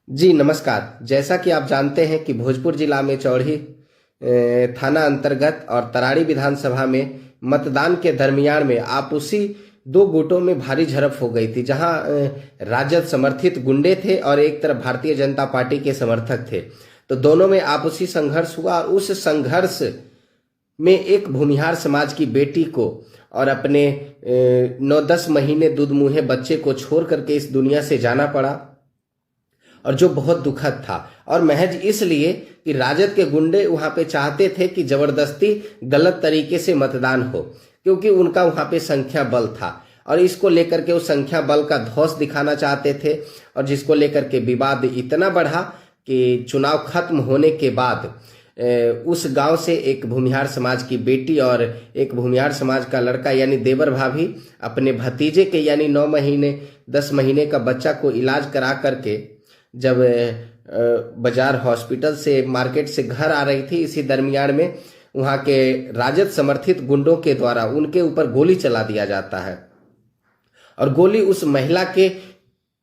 जी नमस्कार। जैसा कि आप जानते हैं कि भोजपुर जिला में चौड़ी थाना अंतर्गत और तराड़ी विधानसभा में मतदान के दरमियान में आपसी दो गुटों में भारी झड़प हो गई थी, जहां राजद समर्थित गुंडे थे और एक तरफ भारतीय जनता पार्टी के समर्थक थे। तो दोनों में आपसी संघर्ष हुआ और उस संघर्ष में एक भूमिहार समाज की बेटी को और अपने 9-10 महीने दूध मुहे बच्चे को छोड़ करके इस दुनिया से जाना पड़ा, और जो बहुत दुखद था। और महज इसलिए कि राजद के गुंडे वहां पे चाहते थे कि जबरदस्ती गलत तरीके से मतदान हो, क्योंकि उनका वहां पे संख्या बल था और इसको लेकर के उस संख्या बल का धौंस दिखाना चाहते थे, और जिसको लेकर के विवाद इतना बढ़ा कि चुनाव खत्म होने के बाद उस गांव से एक भूमिहार समाज की बेटी और एक भूमिहार समाज का लड़का यानी देवर भाभी अपने भतीजे के यानी 9 महीने 10 महीने का बच्चा को इलाज करा करके जब बाजार हॉस्पिटल से मार्केट से घर आ रही थी, इसी दरमियान में वहां के राजद समर्थित गुंडों के द्वारा उनके ऊपर गोली चला दिया जाता है और गोली उस महिला के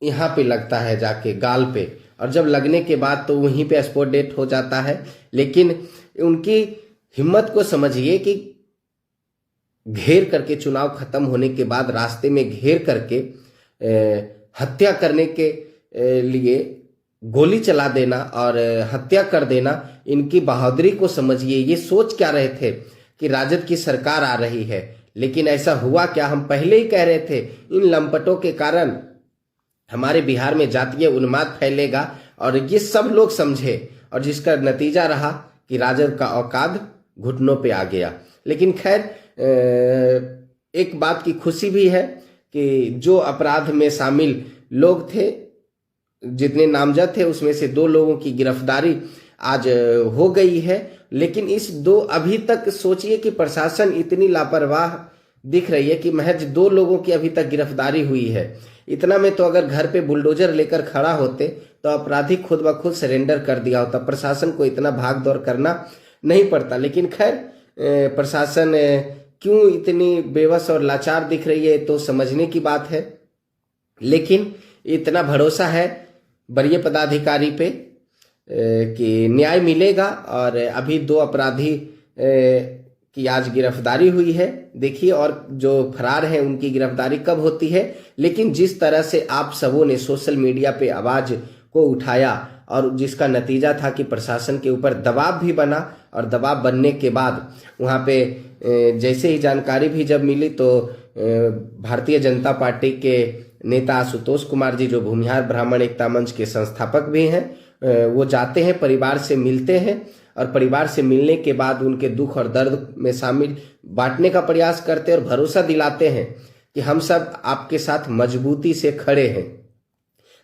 यहाँ पे लगता है, जाके गाल पे, और जब लगने के बाद तो वहीं पे स्पॉट डेथ हो जाता है। लेकिन उनकी हिम्मत को समझिए कि घेर करके चुनाव खत्म होने के बाद रास्ते में घेर करके हत्या करने के लिए गोली चला देना और हत्या कर देना, इनकी बहादुरी को समझिए। ये सोच क्या रहे थे कि राजद की सरकार आ रही है, लेकिन ऐसा हुआ क्या? हम पहले ही कह रहे थे इन लंपटों के कारण हमारे बिहार में जातीय उन्माद फैलेगा, और ये सब लोग समझे, और जिसका नतीजा रहा कि राजद का औकात घुटनों पे आ गया। लेकिन खैर एक बात की खुशी भी है कि जो अपराध में शामिल लोग थे, जितने नामजद थे, उसमें से 2 लोगों की गिरफ्तारी आज हो गई है। लेकिन इस 2 अभी तक सोचिए कि प्रशासन इतनी लापरवाह दिख रही है कि महज 2 लोगों की अभी तक गिरफ्तारी हुई है। इतना में तो अगर घर पे बुलडोजर लेकर खड़ा होते तो अपराधी खुद ब खुद सरेंडर कर दिया होता, प्रशासन को इतना भाग दौड़ करना नहीं पड़ता। लेकिन खैर प्रशासन क्यों इतनी बेबस और लाचार दिख रही है तो समझने की बात है। लेकिन इतना भरोसा है वरीय पदाधिकारी पे कि न्याय मिलेगा, और अभी 2 अपराधी की आज गिरफ्तारी हुई है। देखिए और जो फरार हैं उनकी गिरफ्तारी कब होती है। लेकिन जिस तरह से आप सबों ने सोशल मीडिया पे आवाज को उठाया और जिसका नतीजा था कि प्रशासन के ऊपर दबाव भी बना, और दबाव बनने के बाद वहाँ पे जैसे ही जानकारी भी जब मिली तो भारतीय जनता पार्टी के नेता आशुतोष कुमार जी, जो भूमिहार ब्राह्मण एकता मंच के संस्थापक भी हैं, वो जाते हैं, परिवार से मिलते हैं, और परिवार से मिलने के बाद उनके दुख और दर्द में शामिल बांटने का प्रयास करते हैं और भरोसा दिलाते हैं कि हम सब आपके साथ मजबूती से खड़े हैं,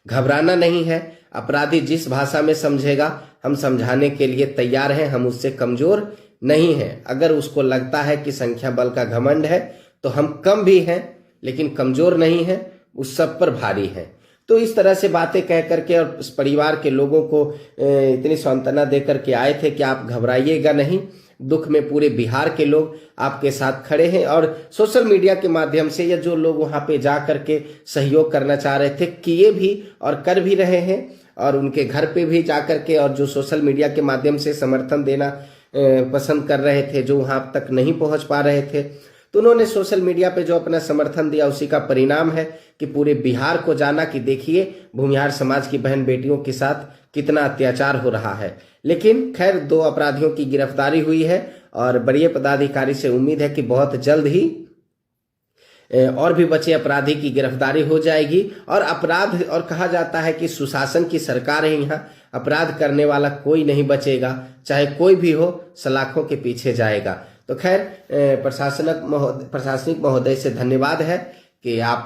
घबराना नहीं है। अपराधी जिस भाषा में समझेगा हम समझाने के लिए तैयार हैं, हम उससे कमजोर नहीं हैं। अगर उसको लगता है कि संख्या बल का घमंड है तो हम कम भी हैं लेकिन कमजोर नहीं हैं, उस सब पर भारी हैं। तो इस तरह से बातें कह करके और इस परिवार के लोगों को इतनी सांत्वना दे करके आए थे कि आप घबराइएगा नहीं, दुख में पूरे बिहार के लोग आपके साथ खड़े हैं। और सोशल मीडिया के माध्यम से या जो लोग वहां पे जा करके सहयोग करना चाह रहे थे, किए भी और कर भी रहे हैं, और उनके घर पे भी जा करके, और जो सोशल मीडिया के माध्यम से समर्थन देना पसंद कर रहे थे, जो वहां तक नहीं पहुंच पा रहे थे, तो उन्होंने सोशल मीडिया पे जो अपना समर्थन दिया, उसी का परिणाम है कि पूरे बिहार को जाना कि देखिए भूमिहार समाज की बहन बेटियों के साथ कितना अत्याचार हो रहा है। लेकिन खैर 2 अपराधियों की गिरफ्तारी हुई है, और वरीय पदाधिकारी से उम्मीद है कि बहुत जल्द ही और भी बचे अपराधी की गिरफ्तारी हो जाएगी। और अपराध, और कहा जाता है कि सुशासन की सरकार है यहाँ, अपराध करने वाला कोई नहीं बचेगा, चाहे कोई भी हो, सलाखों के पीछे जाएगा। तो खैर प्रशासनिक महोदय से धन्यवाद है कि आप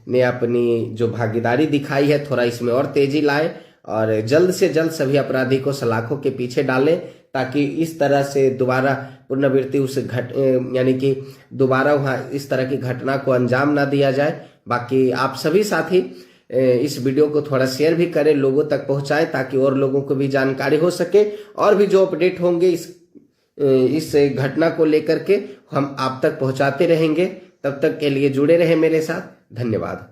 ने अपनी जो भागीदारी दिखाई है थोड़ा इसमें और तेजी लाएं, और जल्द से जल्द सभी अपराधी को सलाखों के पीछे डालें, ताकि इस तरह से दोबारा पुनरावृत्ति यानी कि दोबारा वहाँ इस तरह की घटना को अंजाम ना दिया जाए। बाकी आप सभी साथी इस वीडियो को थोड़ा शेयर भी करें, लोगों तक पहुंचाएं, ताकि और लोगों को भी जानकारी हो सके, और भी जो अपडेट होंगे इस घटना को लेकर के हम आप तक पहुंचाते रहेंगे। तब तक के लिए जुड़े रहे मेरे साथ। धन्यवाद।